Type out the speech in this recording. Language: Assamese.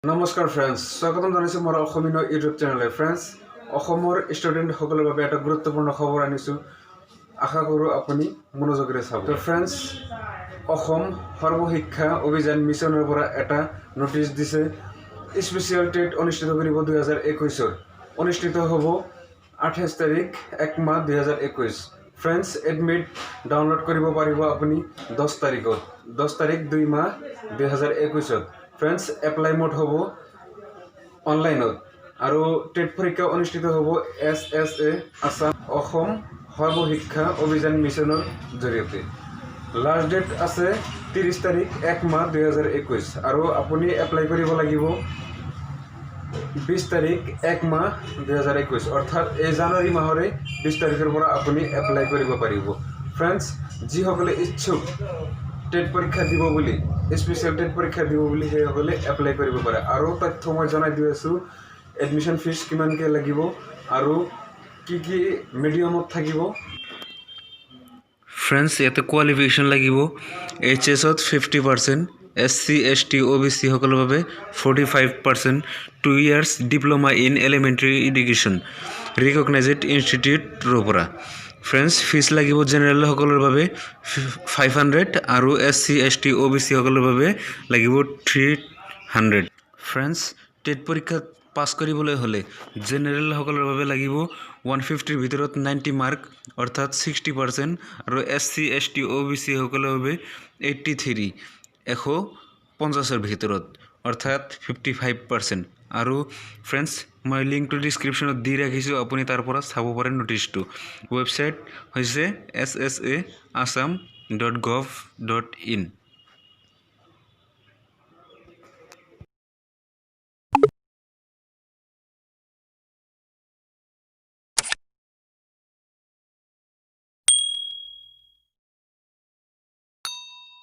নমস্কাৰ ফ্ৰেণ্ডছ, স্বাগতম জনাইছোঁ মোৰ অসমীয়া ইউটিউব চেনেলে। ফ্ৰেণ্ডছ, অসমৰ ষ্টুডেণ্টসকলৰ বাবে এটা গুৰুত্বপূৰ্ণ খবৰ আনিছোঁ, আশা কৰোঁ আপুনি মনোযোগেৰে চাব। তো ফ্ৰেণ্ডছ, অসম সৰ্বশিক্ষা অভিযান মিছনৰ পৰা এটা নটিচ দিছে। স্পেচিয়েল টেট অনুষ্ঠিত কৰিব 2021। অনুষ্ঠিত হ'ব 28 তাৰিখ 1 মাহ 2021। ফ্ৰেণ্ডছ, এডমিট ডাউনলোড কৰিব পাৰিব আপুনি 10 তাৰিখত, 10 তাৰিখ 2 মাহ 2021। ফ্ৰেণ্ডছ, এপ্লাই মোড হ'ব অনলাইনত আৰু টেট পৰীক্ষা অনুষ্ঠিত হ'ব SSA আসাম অসম সৰ্বশিক্ষা অভিযান মিছনৰ জৰিয়তে। লাষ্ট ডেট আছে 30 তাৰিখ 1 মাহ 2021 আৰু আপুনি এপ্লাই কৰিব লাগিব 20 তাৰিখ 1 মাহ 2021, অৰ্থাৎ এই জানুৱাৰী মাহৰে 20 তাৰিখৰ পৰা আপুনি এপ্লাই কৰিব পাৰিব। ফ্ৰেণ্ডছ, যিসকলে ইচ্ছুক টেট পৰীক্ষা দিব বুলি, স্পেচিয়েল টেট পৰীক্ষা দিব বুলি, সেইসকলে এপ্লাই কৰিব পাৰে। আৰু তথ্য মই জনাই দি আছোঁ, এডমিশ্যন ফিজ কিমানকৈ লাগিব আৰু কি মিডিয়ামত থাকিব। ফ্ৰেণ্ডছ, ইয়াতে কোৱালিফিকেশ্যন লাগিব HS-ত 50%, SC ST OBC সকলৰ বাবে 45%, 2 years diploma in elementary education recognised ইনষ্টিটিউটৰ পৰা। ফ্ৰেণ্ডছ, ফিজ লাগিব জেনেৰেল সকলৰ বাবে 500 আৰু SC ST OBC সকলৰ বাবে লাগিব 300। ফ্ৰেণ্ডছ, টেট পৰীক্ষাত পাছ কৰিবলৈ হ'লে জেনেৰেল সকলৰ বাবে লাগিব 150ৰ ভিতৰত 90 মাৰ্ক, অৰ্থাৎ 60%, আৰু SC ST OBC সকলৰ বাবে 83, 150ৰ ভিতৰত, অৰ্থাৎ 55%। আৰু ফ্ৰেণ্ডছ, মই লিংকটো ডিছক্ৰিপশ্যনত দি ৰাখিছোঁ, আপুনি তাৰ পৰা চাব পাৰে নটিচটো। ৱেবছাইট হৈছে ssa assam.gov.in।